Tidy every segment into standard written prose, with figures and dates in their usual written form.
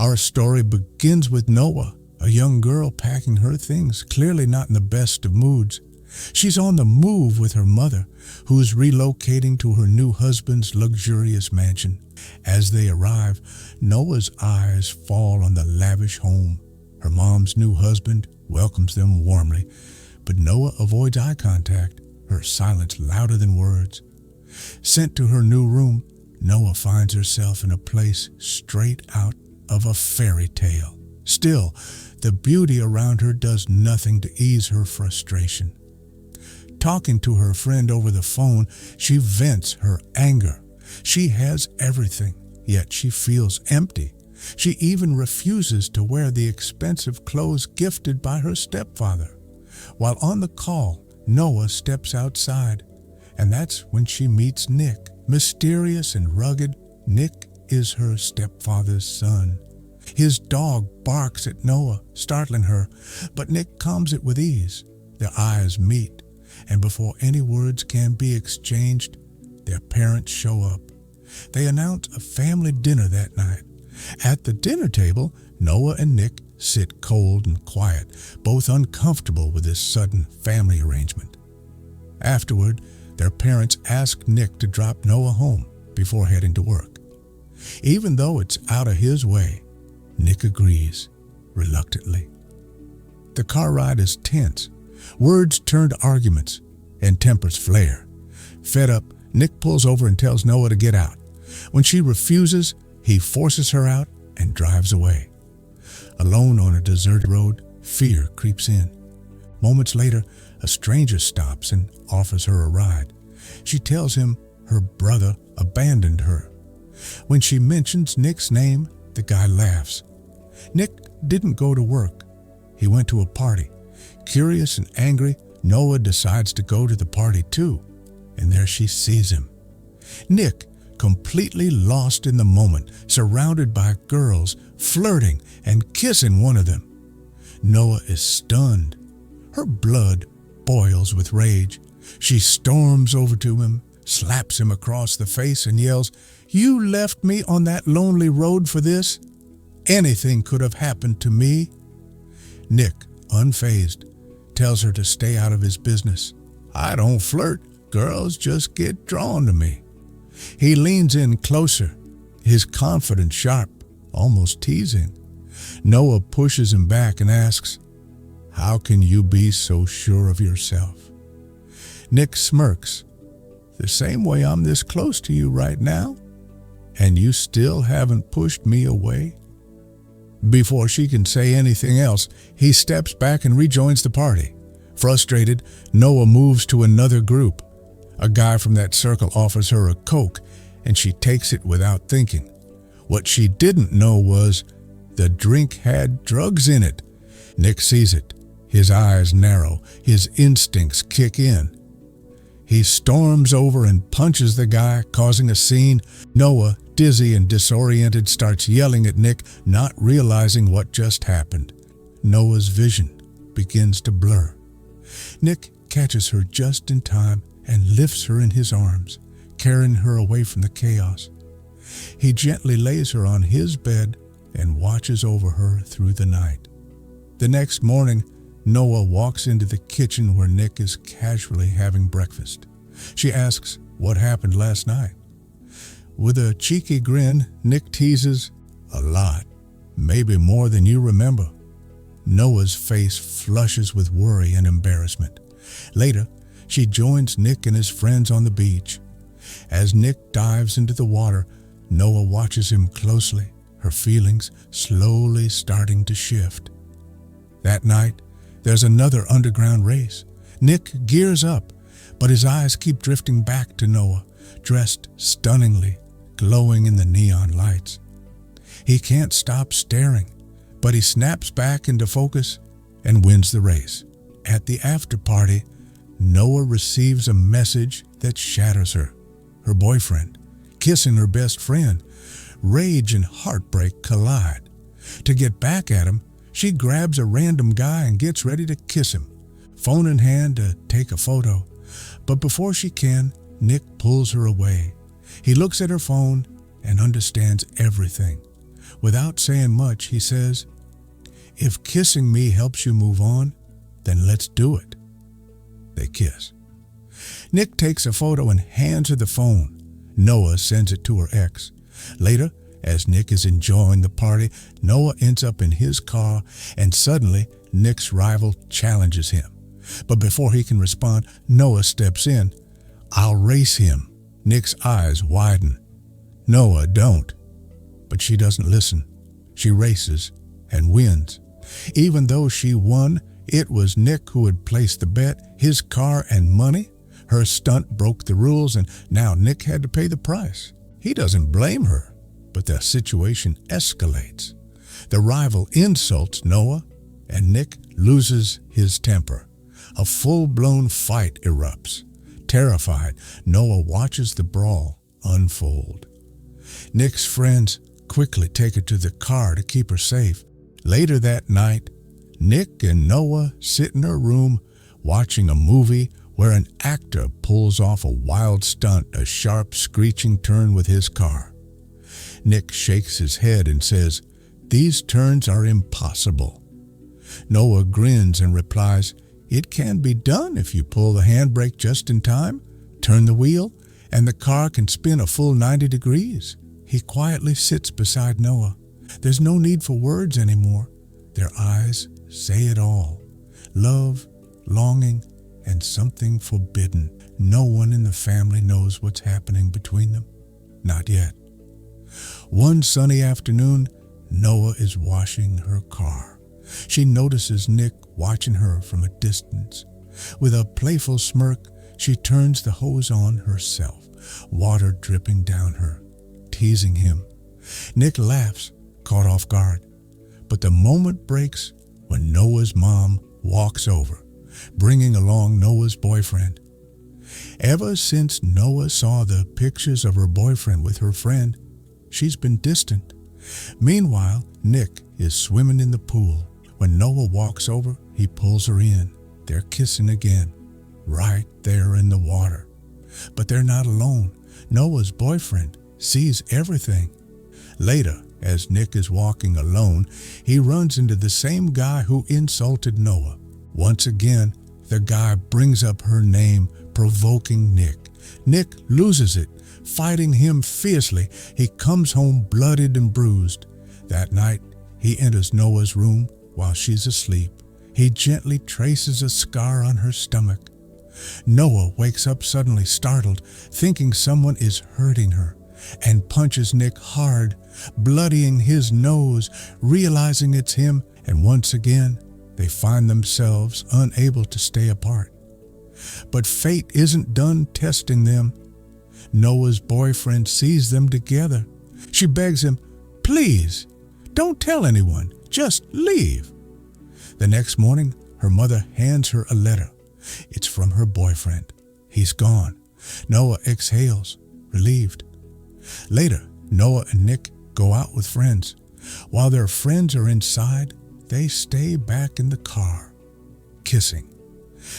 Our story begins with Noah, a young girl packing her things, clearly not in the best of moods. She's on the move with her mother, who's relocating to her new husband's luxurious mansion. As they arrive, Noah's eyes fall on the lavish home. Her mom's new husband welcomes them warmly, but Noah avoids eye contact, her silence louder than words. Sent to her new room, Noah finds herself in a place straight out of a fairy tale. Still, the beauty around her does nothing to ease her frustration. Talking to her friend over the phone, she vents her anger. She has everything, yet she feels empty. She even refuses to wear the expensive clothes gifted by her stepfather. While on the call, Noah steps outside, and that's when she meets Nick. Mysterious and rugged, Nick is her stepfather's son. His dog barks at Noah, startling her, but Nick calms it with ease. Their eyes meet, and before any words can be exchanged, their parents show up. They announce a family dinner that night. At the dinner table, Noah and Nick sit cold and quiet, both uncomfortable with this sudden family arrangement. Afterward, their parents ask Nick to drop Noah home before heading to work. Even though it's out of his way, Nick agrees, reluctantly. The car ride is tense. Words turn to arguments, and tempers flare. Fed up, Nick pulls over and tells Noah to get out. When she refuses, he forces her out and drives away. Alone on a deserted road, fear creeps in. Moments later, a stranger stops and offers her a ride. She tells him her brother abandoned her. When she mentions Nick's name, the guy laughs. Nick didn't go to work. He went to a party. Curious and angry, Noah decides to go to the party too, and there she sees him. Nick, completely lost in the moment, surrounded by girls, flirting and kissing one of them. Noah is stunned. Her blood boils with rage. She storms over to him, slaps him across the face and yells, "You left me on that lonely road for this? Anything could have happened to me." Nick, unfazed, tells her to stay out of his business. "I don't flirt. Girls just get drawn to me." He leans in closer, his confidence sharp, almost teasing. Noah pushes him back and asks, "How can you be so sure of yourself?" Nick smirks. "The same way I'm this close to you right now, and you still haven't pushed me away." Before she can say anything else, he steps back and rejoins the party. Frustrated, Noah moves to another group. A guy from that circle offers her a Coke, and she takes it without thinking. What she didn't know was the drink had drugs in it. Nick sees it. His eyes narrow. His instincts kick in. He storms over and punches the guy, causing a scene. Noah, dizzy and disoriented, starts yelling at Nick, not realizing what just happened. Noah's vision begins to blur. Nick catches her just in time and lifts her in his arms, carrying her away from the chaos. He gently lays her on his bed and watches over her through the night. The next morning, Noah walks into the kitchen where Nick is casually having breakfast. She asks what happened last night. With a cheeky grin, Nick teases, "A lot, maybe more than you remember." Noah's face flushes with worry and embarrassment. Later, she joins Nick and his friends on the beach. As Nick dives into the water, Noah watches him closely, her feelings slowly starting to shift. That night, there's another underground race. Nick gears up, but his eyes keep drifting back to Noah, dressed stunningly, glowing in the neon lights. He can't stop staring, but he snaps back into focus and wins the race. At the after party, Noah receives a message that shatters her. Her boyfriend, kissing her best friend. Rage and heartbreak collide. To get back at him, she grabs a random guy and gets ready to kiss him, phone in hand to take a photo. But before she can, Nick pulls her away. He looks at her phone and understands everything. Without saying much, he says, "If kissing me helps you move on, then let's do it." They kiss. Nick takes a photo and hands her the phone. Noah sends it to her ex. Later, as Nick is enjoying the party, Noah ends up in his car, and suddenly Nick's rival challenges him. But before he can respond, Noah steps in. "I'll race him." Nick's eyes widen. "Noah, don't." But she doesn't listen. She races and wins. Even though she won, it was Nick who had placed the bet, his car and money. Her stunt broke the rules, and now Nick had to pay the price. He doesn't blame her, but the situation escalates. The rival insults Noah, and Nick loses his temper. A full-blown fight erupts. Terrified, Noah watches the brawl unfold. Nick's friends quickly take her to the car to keep her safe. Later that night, Nick and Noah sit in her room watching a movie where an actor pulls off a wild stunt, a sharp screeching turn with his car. Nick shakes his head and says, "These turns are impossible." Noah grins and replies, "It can be done if you pull the handbrake just in time, turn the wheel, and the car can spin a full 90 degrees. He quietly sits beside Noah. There's no need for words anymore. Their eyes say it all. Love, longing, and something forbidden. No one in the family knows what's happening between them. Not yet. One sunny afternoon, Noah is washing her car. She notices Nick watching her from a distance. With a playful smirk, she turns the hose on herself, water dripping down her, teasing him. Nick laughs, caught off guard. But the moment breaks when Noah's mom walks over, bringing along Noah's boyfriend. Ever since Noah saw the pictures of her boyfriend with her friend, she's been distant. Meanwhile, Nick is swimming in the pool. When Noah walks over, he pulls her in. They're kissing again, right there in the water. But they're not alone. Noah's boyfriend sees everything. Later, as Nick is walking alone, he runs into the same guy who insulted Noah. Once again, the guy brings up her name, provoking Nick. Nick loses it, fighting him fiercely. He comes home bloodied and bruised. That night, he enters Noah's room while she's asleep. He gently traces a scar on her stomach. Noah wakes up suddenly, startled, thinking someone is hurting her, and punches Nick hard, bloodying his nose, realizing it's him, and once again, they find themselves unable to stay apart. But fate isn't done testing them. Noah's boyfriend sees them together. She begs him, "Please, don't tell anyone, just leave." The next morning, her mother hands her a letter. It's from her boyfriend. He's gone. Noah exhales, relieved. Later, Noah and Nick go out with friends. While their friends are inside, they stay back in the car, kissing.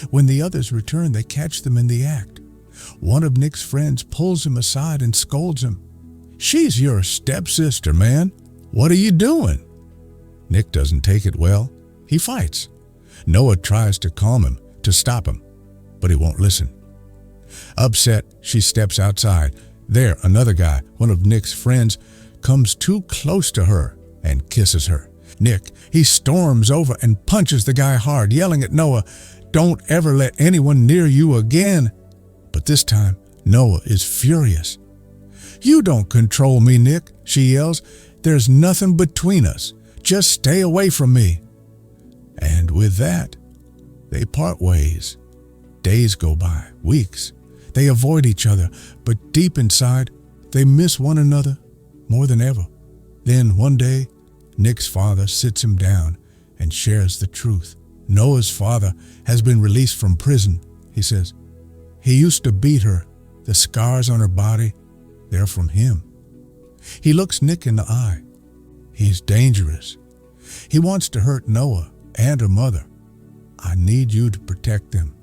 When the others return, they catch them in the act. One of Nick's friends pulls him aside and scolds him. "She's your stepsister, man. What are you doing?" Nick doesn't take it well. He fights. Noah tries to calm him, to stop him, but he won't listen. Upset, she steps outside. There, another guy, one of Nick's friends, comes too close to her and kisses her. Nick, he storms over and punches the guy hard, yelling at Noah, "Don't ever let anyone near you again." But this time, Noah is furious. "You don't control me, Nick," she yells. "There's nothing between us. Just stay away from me." And with that, they part ways. Days go by, weeks. They avoid each other, but deep inside, they miss one another more than ever. Then one day, Nick's father sits him down and shares the truth. Noah's father has been released from prison, he says. He used to beat her. The scars on her body, they're from him. He looks Nick in the eye. He's dangerous. He wants to hurt Noah and her mother. I need you to protect them.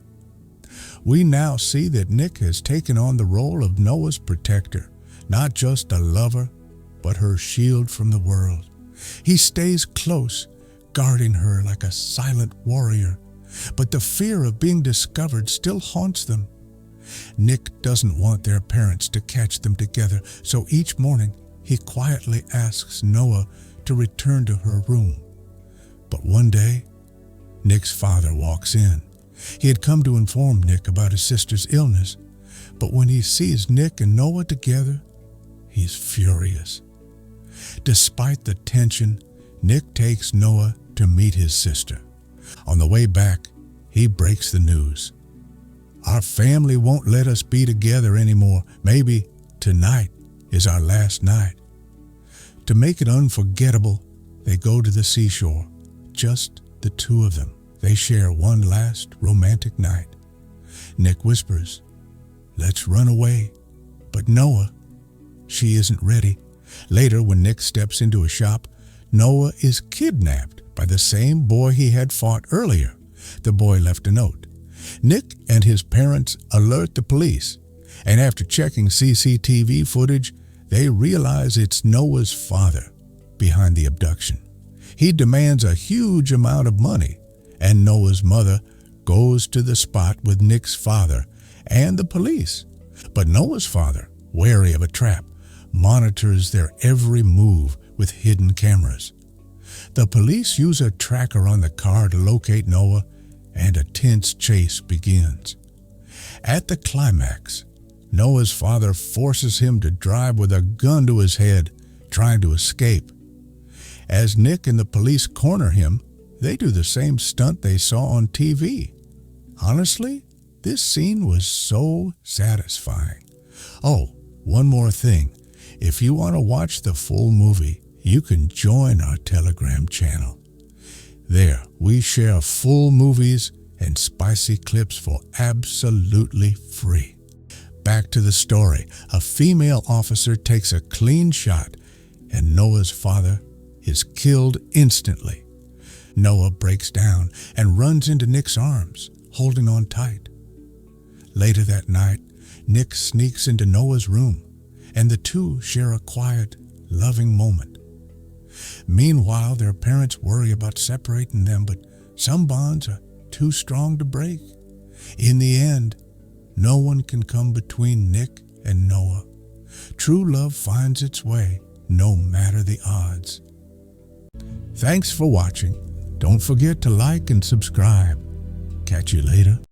We now see that Nick has taken on the role of Noah's protector, not just a lover, but her shield from the world. He stays close, guarding her like a silent warrior, but the fear of being discovered still haunts them. Nick doesn't want their parents to catch them together, so each morning he quietly asks Noah to return to her room. But one day, Nick's father walks in. He had come to inform Nick about his sister's illness, but when he sees Nick and Noah together, he's furious. Despite the tension, Nick takes Noah to meet his sister. On the way back, he breaks the news. Our family won't let us be together anymore. Maybe tonight is our last night. To make it unforgettable, they go to the seashore, just the two of them. They share one last romantic night. Nick whispers, "Let's run away." But Noah, she isn't ready. Later, when Nick steps into a shop, Noah is kidnapped by the same boy he had fought earlier. The boy left a note. Nick and his parents alert the police, and after checking CCTV footage, they realize it's Noah's father behind the abduction. He demands a huge amount of money, and Noah's mother goes to the spot with Nick's father and the police. But Noah's father, wary of a trap, monitors their every move with hidden cameras. The police use a tracker on the car to locate Noah, and a tense chase begins. At the climax, Noah's father forces him to drive with a gun to his head, trying to escape. As Nick and the police corner him, they do the same stunt they saw on TV. Honestly, this scene was so satisfying. Oh, one more thing. If you want to watch the full movie, you can join our Telegram channel. There, we share full movies and spicy clips for absolutely free. Back to the story. A female officer takes a clean shot, and Noah's father is killed instantly. Noah breaks down and runs into Nick's arms, holding on tight. Later that night, Nick sneaks into Noah's room, and the two share a quiet, loving moment. Meanwhile, their parents worry about separating them, but some bonds are too strong to break. In the end, no one can come between Nick and Noah. True love finds its way, no matter the odds. Thanks for watching. Don't forget to like and subscribe. Catch you later.